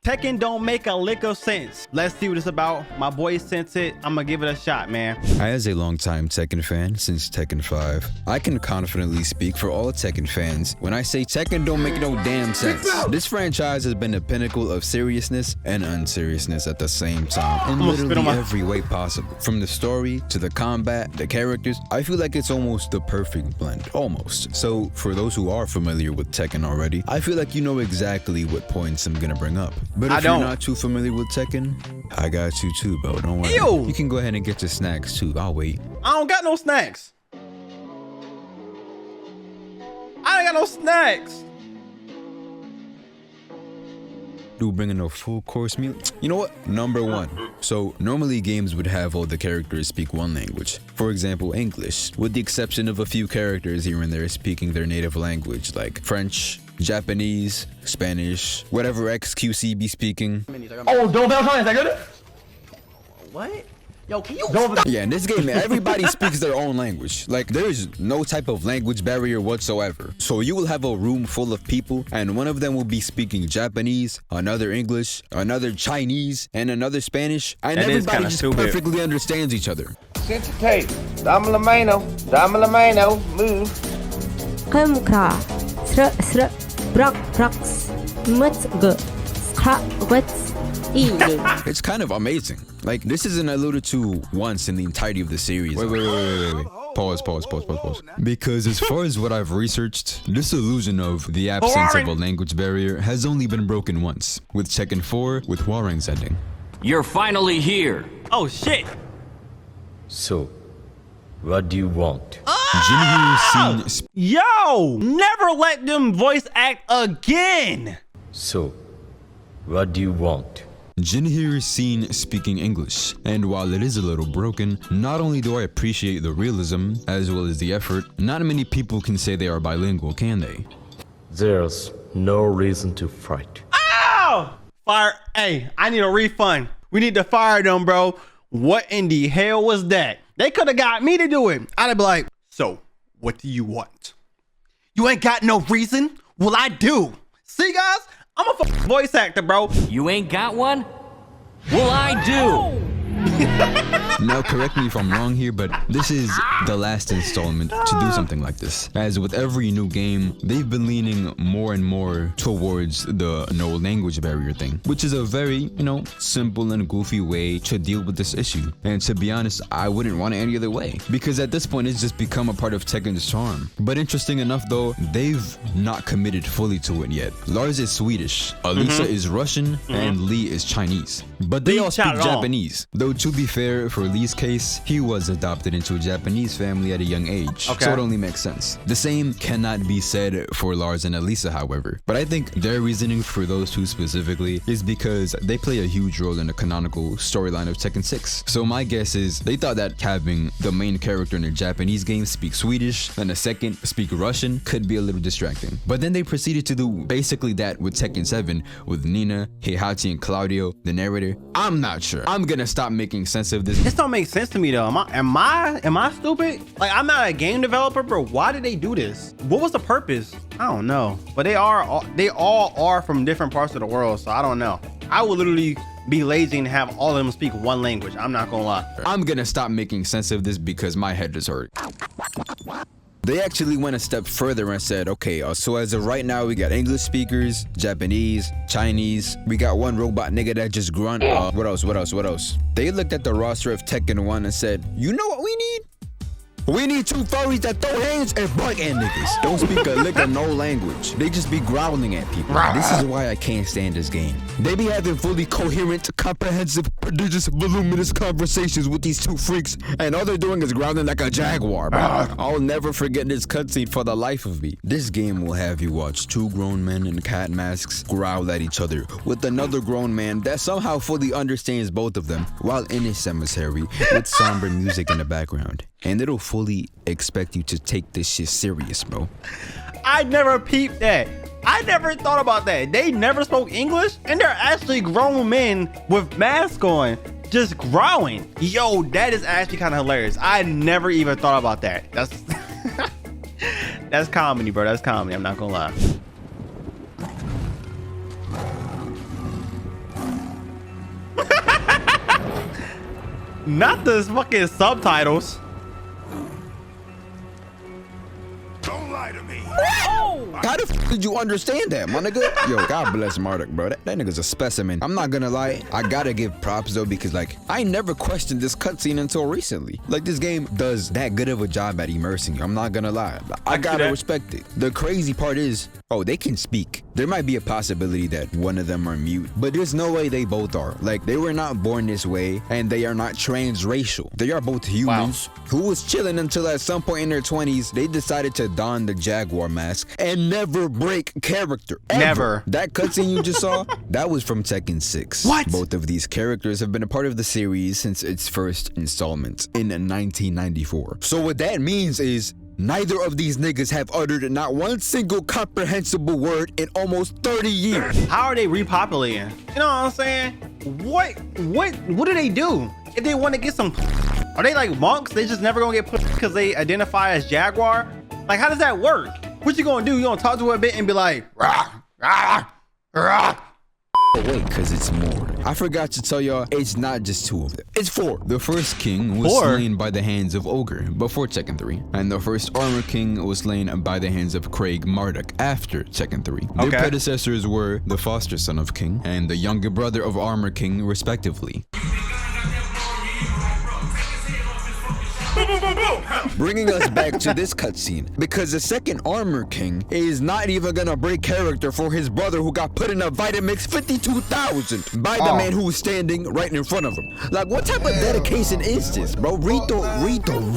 Tekken don't make a lick of sense. Let's see what it's about. My boy sent it. I'm gonna give it a shot, man. As a longtime Tekken fan since Tekken 5, I can confidently speak for all Tekken fans when I say Tekken don't make no damn sense. This franchise has been the pinnacle of seriousness and unseriousness at the same time in literally every way possible. From the story to the combat, the characters, I feel like it's almost the perfect blend, almost. So for those who are familiar with Tekken already, I feel like you know exactly what points I'm gonna bring up. But if you're not too familiar with Tekken, I got you too, bro. Don't worry. Ew. You can go ahead and get your snacks too. I'll wait. I don't got no snacks. I ain't got no snacks. Dude, bringing a full course meal. You know what? Number one. So normally games would have all the characters speak one language. For example, English, with the exception of a few characters here and there speaking their native language, like French, Japanese, Spanish, whatever XQC be speaking. Oh, don't is that good? What? Yo, can you Yeah, in this game, everybody speaks their own language. Like, there's no type of language barrier whatsoever. So you will have a room full of people, and one of them will be speaking Japanese, another English, another Chinese, and another Spanish, and everybody just perfectly understands each other. Sensitive. Damelamano, move. Kumkra, sr, brox, It's kind of amazing. Like, this isn't alluded to once in the entirety of the series. Wait. Pause. Because as far as what I've researched, this illusion of the absence of a language barrier has only been broken once, with Tekken 4 with Warring's ending. You're finally here. Oh shit. So, what do you want? Yo, never let them voice act again. So, what do you want? Jin here is seen speaking English, and while it is a little broken, not only do I appreciate the realism as well as the effort, not many people can say they are bilingual, can they? There's no reason to fight. Ow! Fire. Hey, I need a refund. We need to fire them, bro. What in the hell was that? They could have got me to do it. I'd be like, so what do you want? You ain't got no reason? Well, I do. See, guys? I'm a voice actor, bro. You ain't got one? Well, I do. Now, correct me if I'm wrong here, but this is the last installment to do something like this. As with every new game, they've been leaning more and more towards the no language barrier thing, which is a very, simple and goofy way to deal with this issue. And to be honest, I wouldn't want it any other way, because at this point, it's just become a part of Tekken's charm. But interesting enough, though, they've not committed fully to it yet. Lars is Swedish, Alisa is Russian, and Lee is Chinese. But they all speak Japanese. Though to be fair, for Lee's case, he was adopted into a Japanese family at a young age, so it only makes sense. The same cannot be said for Lars and Alisa, however. But I think their reasoning for those two specifically is because they play a huge role in the canonical storyline of Tekken 6. So my guess is they thought that having the main character in a Japanese game speak Swedish and a second speak Russian could be a little distracting. But then they proceeded to do basically that with Tekken 7 with Nina, Heihachi, and Claudio, the narrator. I'm not sure. I'm gonna stop making sense of this. This don't make sense to me though. Am I stupid? Like, I'm not a game developer, bro. Why did they do this? What was the purpose? I don't know. But they all are from different parts of the world, so I don't know. I would literally be lazy and have all of them speak one language. I'm not gonna lie. I'm gonna stop making sense of this because my head is hurt. They actually went a step further and said, okay, so as of right now, we got English speakers, Japanese, Chinese. We got one robot nigga that just grunt. What else? They looked at the roster of Tekken 1 and said, you know what we need? We need two furries that throw hands and bark at niggas. Don't speak a lick of no language. They just be growling at people. This is why I can't stand this game. They be having fully coherent, comprehensive, prodigious, voluminous conversations with these two freaks, and all they're doing is growling like a jaguar, bro. I'll never forget this cutscene for the life of me. This game will have you watch two grown men in cat masks growl at each other with another grown man that somehow fully understands both of them while in his cemetery with somber music in the background. And it'll fully expect you to take this shit serious, bro. I never peeped that. I never thought about that. They never spoke English, and they're actually grown men with masks on, just growling. Yo, that is actually kind of hilarious. I never even thought about that. That's comedy, bro. That's comedy. I'm not gonna lie. Not the fucking subtitles. Don't lie to me. How the f did you understand that, my nigga? Yo, God bless Marduk, bro. That nigga's a specimen. I'm not gonna lie. I gotta give props though, because like I never questioned this cutscene until recently. Like this game does that good of a job at immersing you. I'm not gonna lie. I gotta respect it. The crazy part is, oh, they can speak. There might be a possibility that one of them are mute, but there's no way they both are. Like they were not born this way, and they are not transracial. They are both humans who was chilling until at some point in their 20s they decided to don the Jaguar mask and never break character. Ever. Never. That cutscene you just saw, that was from Tekken 6. What? Both of these characters have been a part of the series since its first installment in 1994. So what that means is neither of these niggas have uttered not one single comprehensible word in almost 30 years. How are they repopulating? You know what I'm saying? What do they do if they want to get some? Are they like monks? They just never gonna get put because they identify as Jaguar? Like, how does that work? What you gonna do? You gonna talk to her a bit and be like, rah, rah, rah. But wait, cause it's more. I forgot to tell y'all, it's not just 2 of them. It's 4. The first king was slain by the hands of Ogre before Tekken 3. And the first Armor King was slain by the hands of King Marduk after Tekken 3. Their predecessors were the foster son of King and the younger brother of Armor King, respectively. Bringing us back to this cutscene, because the second Armor King is not even gonna break character for his brother who got put in a Vitamix 52,000 by the man who was standing right in front of him. Like, what type of dedication is this, bro? Read the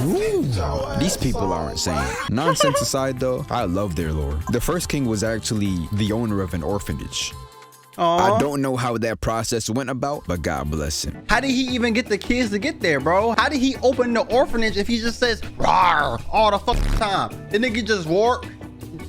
room. These people are insane. Nonsense aside though, I love their lore. The first king was actually the owner of an orphanage. I don't know how that process went about, but God bless him. How did he even get the kids to get there, bro? How did he open the orphanage if he just says rawr all the fucking time? The nigga just warp.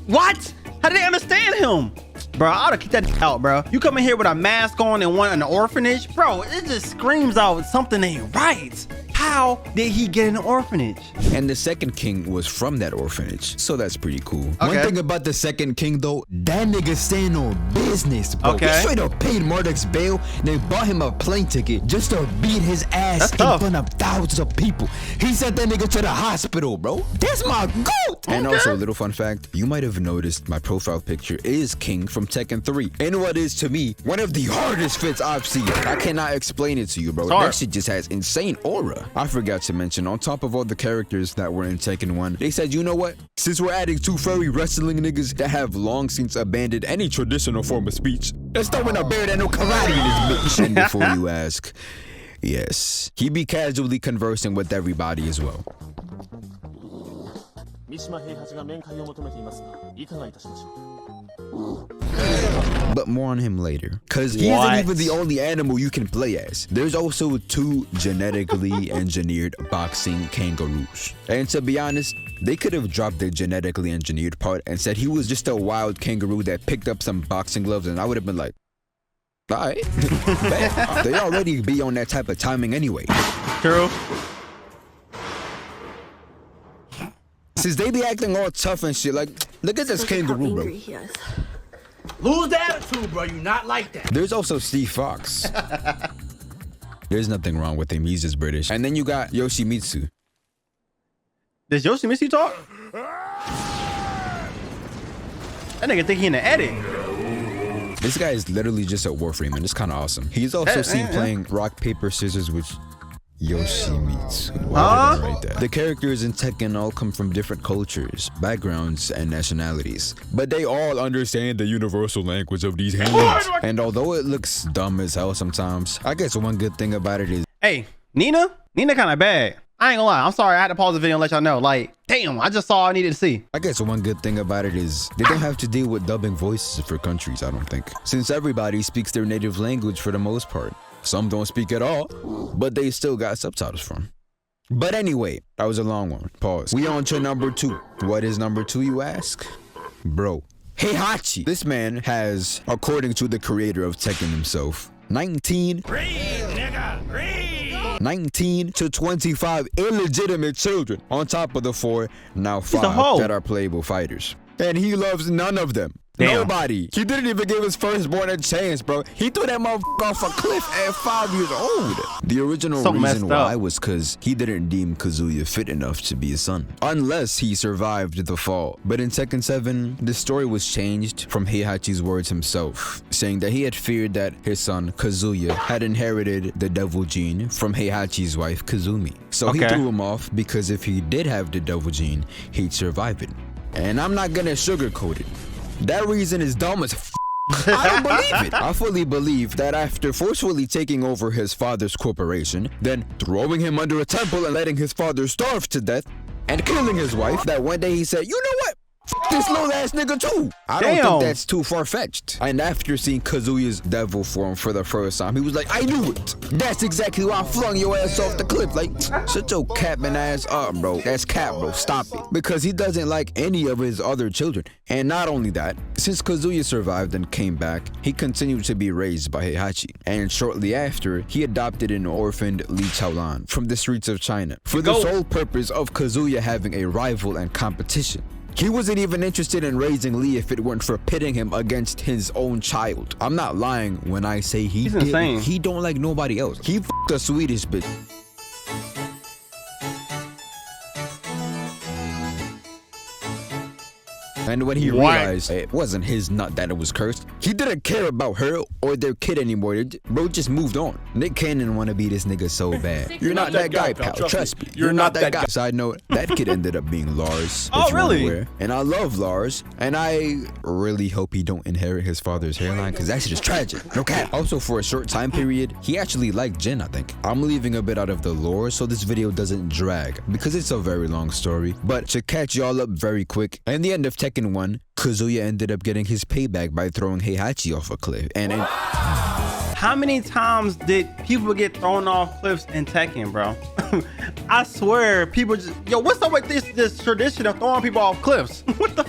What? How did they understand him? Bro, I ought to keep that out, bro. You come in here with a mask on and one in the orphanage, bro, it just screams out something ain't right. How did he get an orphanage? And the second king was from that orphanage, so that's pretty cool. One thing about the second king though, that nigga stand on business, bro. He straight up paid Marduk's bail, and they bought him a plane ticket just to beat his ass in front of thousands of people. He sent that nigga to the hospital, bro. That's my goat. And also, a little fun fact, you might have noticed my profile picture is King from Tekken 3, and what is to me one of the hardest fits I've seen. I cannot explain it to you, bro. That shit just has insane aura. I forgot to mention, on top of all the characters that were in Tekken 1, they said, you know what? Since we're adding 2 furry wrestling niggas that have long since abandoned any traditional form of speech, let's throw in a bear that know karate in his bitch. And before you ask, yes, he be casually conversing with everybody as well. But more on him later, cause he isn't even the only animal you can play as. There's also 2 genetically engineered boxing kangaroos, and to be honest, they could have dropped the genetically engineered part and said he was just a wild kangaroo that picked up some boxing gloves, and I would have been like, all right. They already be on that type of timing anyway. True. Since they be acting all tough and shit, like, look at this kangaroo, bro. Lose the attitude, bro. You not like that. There's also Steve Fox. There's nothing wrong with him. He's just British. And then you got Yoshimitsu. Does Yoshimitsu talk? That nigga think he in the edit. This guy is literally just a Warframe, and it's kind of awesome. He's also seen playing rock, paper, scissors with Yoshimitsu. The characters in Tekken all come from different cultures, backgrounds, and nationalities, but they all understand the universal language of these hands. And although it looks dumb as hell sometimes, I guess one good thing about it is, hey, Nina kind of bad. I ain't gonna lie. I'm sorry. I had to pause the video and let y'all know. Like, damn, I just saw all I needed to see. I guess one good thing about it is they don't have to deal with dubbing voices for countries, I don't think, since everybody speaks their native language for the most part. Some don't speak at all, but they still got subtitles from. But anyway, that was a long one. Pause. We on to number 2. What is number 2, you ask? Bro, Heihachi. This man has, according to the creator of Tekken himself, 19 to 25 illegitimate children, on top of the 4, now 5 that are playable fighters. And he loves none of them. Damn. Nobody. He didn't even give his firstborn a chance, bro. He threw that motherfucker off a cliff at 5 years old. The original So reason messed why up. was because he didn't deem Kazuya fit enough to be his son, unless he survived the fall. But in Tekken 7, the story was changed from Heihachi's words himself, saying that he had feared that his son Kazuya had inherited the devil gene from Heihachi's wife Kazumi. So he Okay. threw him off because if he did have the devil gene, he'd survive it. And I'm not gonna sugarcoat it. That reason is dumb as I don't believe it. I fully believe that after forcefully taking over his father's corporation, then throwing him under a temple and letting his father starve to death, and killing his wife, that one day he said, you know what? F this little ass nigga too. I don't Damn. think that's too far-fetched. And after seeing Kazuya's devil form for the first time, he was like, I knew it. That's exactly why I flung your ass off the cliff. Like, shut your capping ass up, bro. That's cap, bro. Stop it. Because he doesn't like any of his other children. And not only that, since Kazuya survived and came back, he continued to be raised by Heihachi. And shortly after, he adopted an orphaned Li Chaolan from the streets of China for the sole purpose of Kazuya having a rival and competition. He wasn't even interested in raising Lee if it weren't for pitting him against his own child. I'm not lying when I say He's insane. he don't like nobody else. He f***ed a Swedish bitch. And when he realized it wasn't his nut that it was cursed, he didn't care about her or their kid anymore. Bro just moved on. Nick Cannon wanna be this nigga so bad. You're not that guy, pal. Trust me. You're not that guy. Side note, that kid ended up being Lars. Oh, if you really? weren't aware. And I love Lars. And I really hope he don't inherit his father's hairline, because that shit is tragic. No cap. Also, for a short time period, he actually liked Jin, I think. I'm leaving a bit out of the lore so this video doesn't drag, because it's a very long story. But to catch y'all up very quick, in the end of Tekken 1, Kazuya ended up getting his payback by throwing Heihachi off a cliff. And How many times did people get thrown off cliffs in Tekken, bro? I swear, people just, yo, what's up with this tradition of throwing people off cliffs? What the?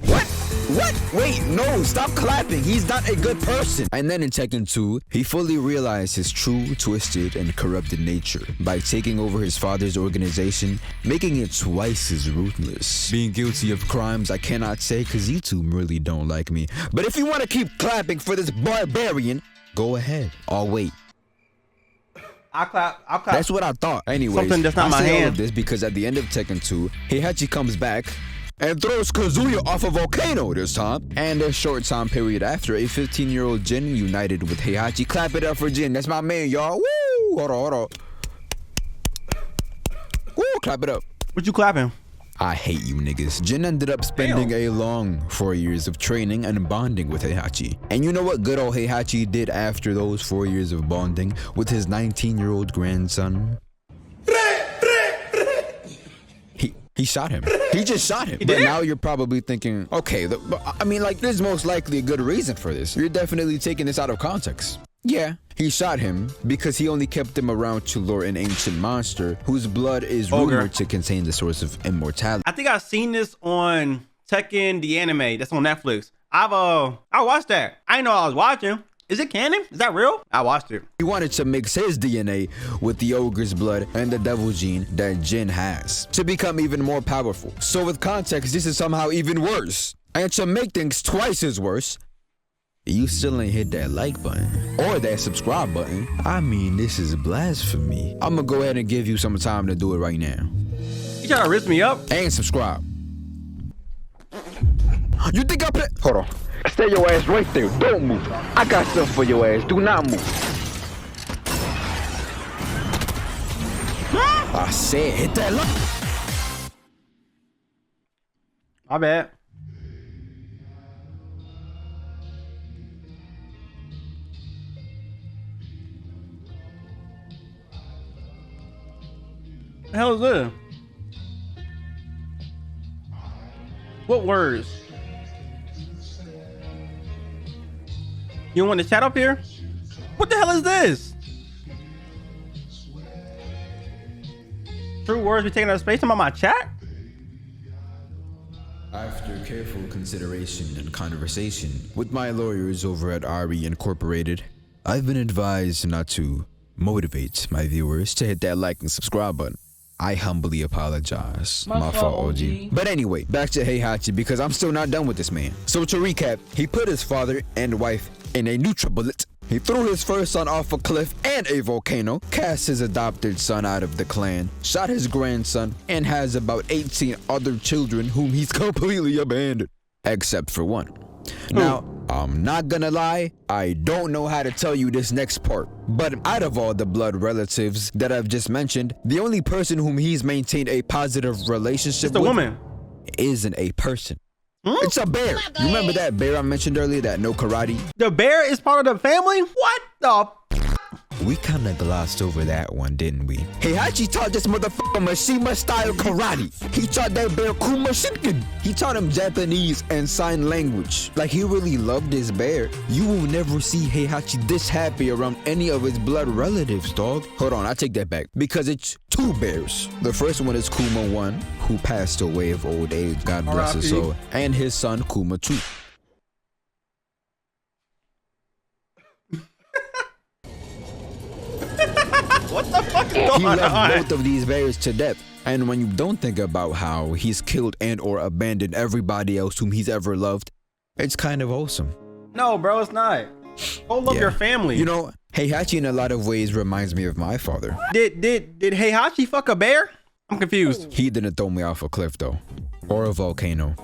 What? Wait, no, stop clapping. He's not a good person. And then in Tekken 2, he fully realized his true, twisted, and corrupted nature by taking over his father's organization, making it twice as ruthless. Being guilty of crimes I cannot say because you two really don't like me. But if you want to keep clapping for this barbarian, go ahead. I'll wait. I'll clap. That's what I thought. Anyways, Something that's not I my say all hand. of this because at the end of Tekken 2, Heihachi comes back and throws Kazuya off a volcano this time. And a short time period after, a 15-year-old Jin united with Heihachi. Clap it up for Jin. That's my man, y'all. Woo! Hold on. Woo! Clap it up. What you clapping? I hate you niggas. Jin ended up spending a long 4 years of training and bonding with Heihachi. And you know what good old Heihachi did after those 4 years of bonding with his 19-year-old grandson? He shot him. He just shot him. But now you're probably thinking, okay, I mean, like, there's most likely a good reason for this. You're definitely taking this out of context. Yeah, he shot him because he only kept him around to lure an ancient monster whose blood is rumored to contain the source of immortality. I think I've seen this on Tekken, the anime. That's on Netflix. I watched that. I didn't know I was watching. Is it canon? Is that real? I watched it. He wanted to mix his DNA with the ogre's blood and the devil gene that Jin has to become even more powerful. So with context, this is somehow even worse. And to make things twice as worse, you still ain't hit that like button or that subscribe button. I mean, this is blasphemy. I'm gonna go ahead and give you some time to do it right now. You trying to risk me up? And subscribe. You think I play? Hold on. Stay your ass right there. Don't move. I got stuff for your ass. Do not move. I said hit that like. My bad. The hell is this? What words? You want to chat up here? What the hell is this? True words be taking up space on my chat? After careful consideration and conversation with my lawyers over at RE Incorporated, I've been advised not to motivate my viewers to hit that like and subscribe button. I humbly apologize. My fault, OG. But anyway, back to Heihachi because I'm still not done with this man. So to recap, he put his father and wife in a NutriBullet. He threw his first son off a cliff and a volcano, cast his adopted son out of the clan, shot his grandson, and has about 18 other children whom he's completely abandoned. Except for one. Now, I'm not gonna lie, I don't know how to tell you this next part, but out of all the blood relatives that I've just mentioned, the only person whom he's maintained a positive relationship with woman isn't a person. It's a bear. You remember that bear I mentioned earlier that no karate? The bear is part of the family? What the? We kind of glossed over that one, didn't we? Heihachi taught this motherfucker Mishima style karate. He taught that bear Kuma Shinken. He taught him Japanese and sign language. Like he really loved his bear. You will never see Heihachi this happy around any of his blood relatives, dog. Hold on, I take that back. Because it's two bears. The first one is Kuma 1, who passed away of old age, God bless his soul. And his son Kuma 2. What the fuck is going on? He loved both of these bears to death. And when you don't think about how he's killed and or abandoned everybody else whom he's ever loved, it's kind of wholesome. No, bro, it's not. Go love your family. You know, Heihachi in a lot of ways reminds me of my father. Did Heihachi fuck a bear? I'm confused. He didn't throw me off a cliff though, or a volcano,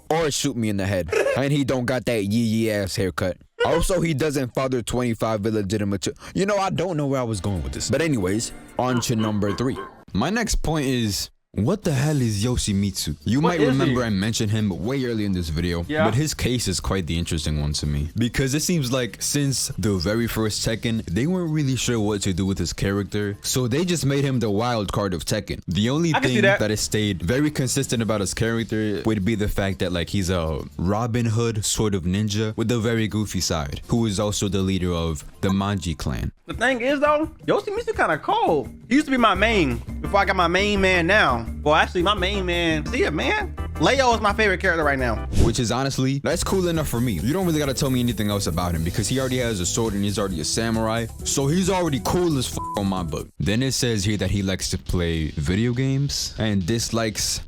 or shoot me in the head. And he don't got that yee ass haircut. Also, he doesn't father 25 illegitimate. You know, I don't know where I was going with this. But anyways, on to number 3. My next point is, what the hell is Yoshimitsu? You might remember I mentioned him way early in this video, but his case is quite the interesting one to me. Because it seems like since the very first Tekken, they weren't really sure what to do with his character, so they just made him the wild card of Tekken. The only thing that has stayed very consistent about his character would be the fact that like he's a Robin Hood sort of ninja with a very goofy side, who is also the leader of the Manji clan. The thing is though, Yoshimitsu kind of cold. He used to be my main before I got my main man now. Well, actually, my main man, see it, man? Leo is my favorite character right now. Which is honestly, that's cool enough for me. You don't really gotta tell me anything else about him because he already has a sword and he's already a samurai. So he's already cool as f on my book. Then it says here that he likes to play video games and dislikes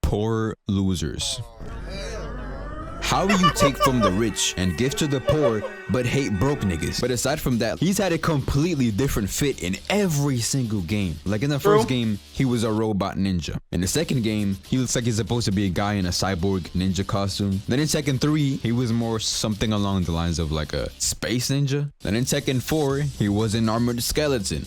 poor losers. How do you take from the rich and give to the poor, but hate broke niggas? But aside from that, he's had a completely different fit in every single game. Like in the first game, he was a robot ninja. In the second game, he looks like he's supposed to be a guy in a cyborg ninja costume. Then in Tekken 3, he was more something along the lines of like a space ninja. Then in Tekken 4, he was an armored skeleton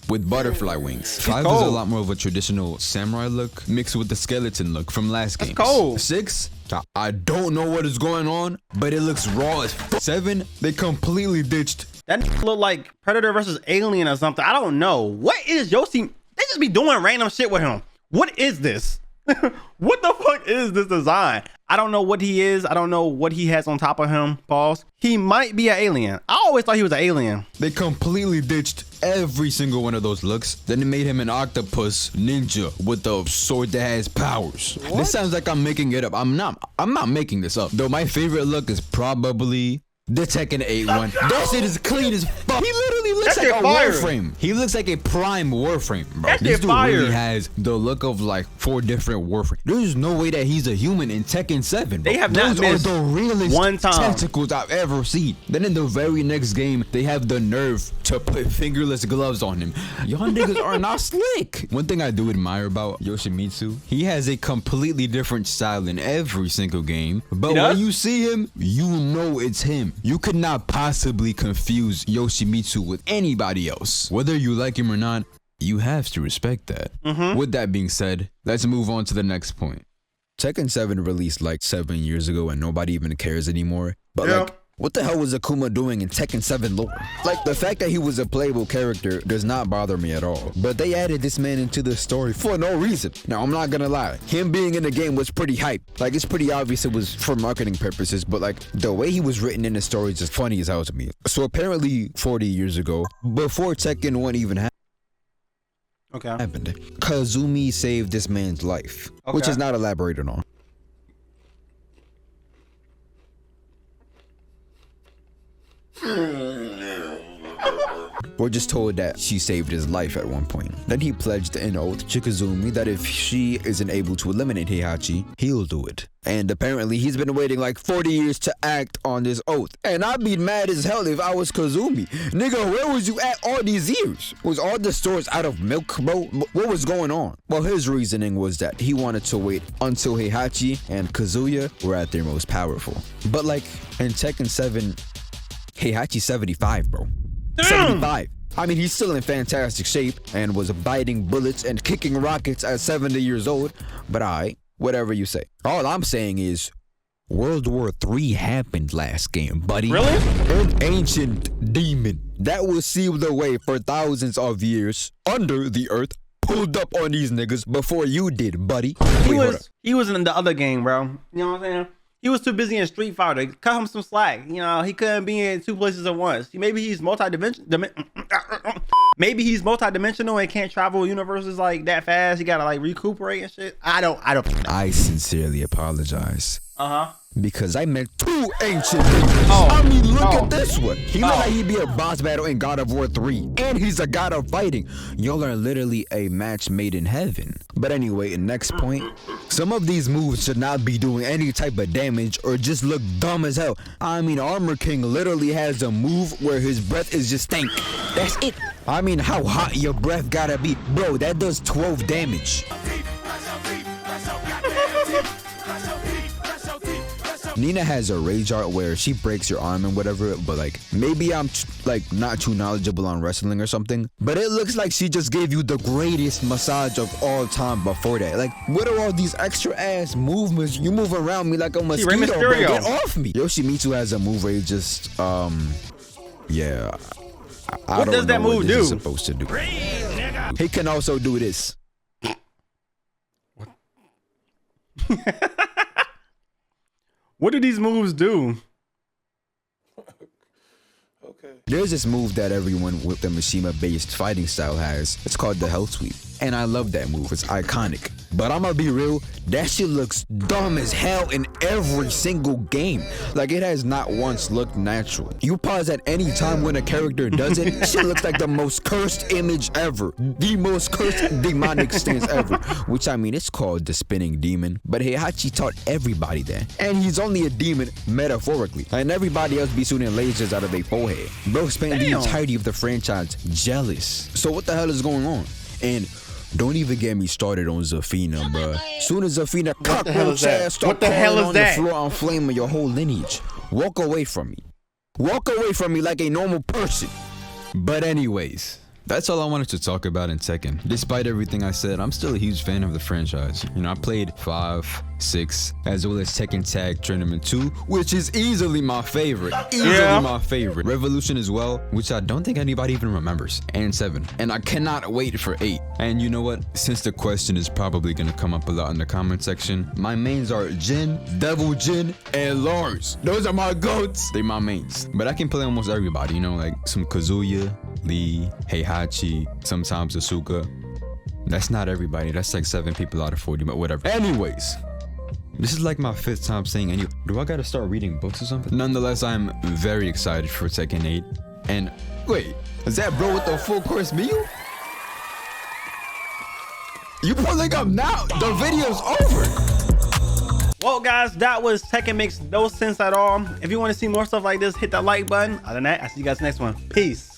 with butterfly wings. 5 is a lot more of a traditional samurai look mixed with the skeleton look from last game. 6, I don't know what is going on, but it looks raw as f. 7, they completely ditched. That look like Predator versus Alien or something. I don't know. What is Yoshi? They just be doing random shit with him. What is this? What the fuck is this design? I don't know what he is. I don't know what he has on top of him. Pause. He might be an alien. I always thought he was an alien. They completely ditched every single one of those looks. Then they made him an octopus ninja with a sword that has powers. What? This sounds like I'm making it up. I'm not making this up. Though my favorite look is probably the Tekken 8 one. That shit is clean as fuck. He literally looks like a Warframe. He looks like a prime Warframe, bro. This dude really has the look of like 4 different Warframes. There's no way that he's a human in Tekken 7, bro. They have not missed the realest one time tentacles I've ever seen. Then in the very next game, they have the nerve to put fingerless gloves on him. Y'all niggas are not slick. One thing I do admire about Yoshimitsu, he has a completely different style in every single game. But when you see him, you know it's him. You could not possibly confuse Yoshimitsu with anybody else. Whether you like him or not, you have to respect that. With that being said, let's move on to the next point. Tekken 7 released like 7 years ago and nobody even cares anymore. But like, what the hell was Akuma doing in Tekken 7 lore? Like, the fact that he was a playable character does not bother me at all. But they added this man into the story for no reason. Now, I'm not gonna lie. Him being in the game was pretty hype. Like, it's pretty obvious it was for marketing purposes, but like, the way he was written in the story is just funny as hell to me. So apparently, 40 years ago, before Tekken 1 even happened, Kazumi saved this man's life, which is not elaborated on. We're just told that she saved his life at one point. Then he pledged an oath to Kazumi that if she isn't able to eliminate Heihachi, he'll do it. And apparently he's been waiting like 40 years to act on this oath. And I'd be mad as hell if I was Kazumi. Nigga, where was you at all these years? Was all the stores out of milk, bro? What was going on? Well, his reasoning was that he wanted to wait until Heihachi and Kazuya were at their most powerful. But like in Tekken 7, Heihachi's 75, bro. 75. I mean, he's still in fantastic shape and was biting bullets and kicking rockets at 70 years old. But alright, whatever you say. All I'm saying is World War III happened last game, buddy. Really? An ancient demon that will seal the way for thousands of years under the earth pulled up on these niggas before you did, buddy. He was in the other game, bro. You know what I'm saying? He was too busy in Street Fighter. Cut him some slack. You know, he couldn't be in two places at once. Maybe he's multi-dimensional and can't travel universes like that fast. He gotta like recuperate and shit. I don't. I sincerely apologize. Because I meant two ancient demons. I mean, look at this one. He look like he'd be a boss battle in God of War 3. And he's a god of fighting. Y'all are literally a match made in heaven. But anyway, next point. Some of these moves should not be doing any type of damage or just look dumb as hell. I mean, Armor King literally has a move where his breath is just stank. That's it. I mean, how hot your breath gotta be. Bro, that does 12 damage. Nina has a rage art where she breaks your arm and whatever, but like maybe I'm like not too knowledgeable on wrestling or something, but it looks like she just gave you the greatest massage of all time before that. Like, what are all these extra ass movements? You move around me like a mosquito, bro. Get off me. Yoshimitsu has a move where he just yeah, What does that move do? Supposed to do. He can also do this. What do these moves do? There's this move that everyone with the Mishima-based fighting style has. It's called the Hell Sweep. And I love that move. It's iconic. But I'ma be real, that shit looks dumb as hell in every single game. Like, it has not once looked natural. You pause at any time when a character does it, shit looks like the most cursed image ever. The most cursed demonic stance ever. Which, I mean, it's called the Spinning Demon. But Heihachi taught everybody that. And he's only a demon metaphorically. And everybody else be shooting lasers out of their forehead. Bro spent the entirety of the franchise jealous. So what the hell is going on? And don't even get me started on Zafina, bro. Soon as Zafina cockroach ass start crawling on the floor, I'm flaming your whole lineage. Walk away from me. Walk away from me like a normal person. But anyways, that's all I wanted to talk about in Tekken. Despite everything I said, I'm still a huge fan of the franchise. You know, I played 5, 6, as well as Tekken Tag Tournament 2, which is easily my favorite. Easily my favorite. Revolution as well, which I don't think anybody even remembers. And 7. And I cannot wait for 8. And you know what? Since the question is probably gonna come up a lot in the comment section, my mains are Jin, Devil Jin, and Lars. Those are my goats. They're my mains. But I can play almost everybody, you know, like some Kazuya, Lee, Heihachi, sometimes Asuka. That's not everybody. That's like 7 people out of 40, but whatever. Anyways, this is like my 5th time saying any. Do I gotta start reading books or something? Nonetheless, I'm very excited for Tekken 8. And wait, is that bro with the full course meal? You pulling up now? The video's over. Well, guys, that was Tekken Makes No Sense at All. If you want to see more stuff like this, hit that like button. Other than that, I'll see you guys next one. Peace.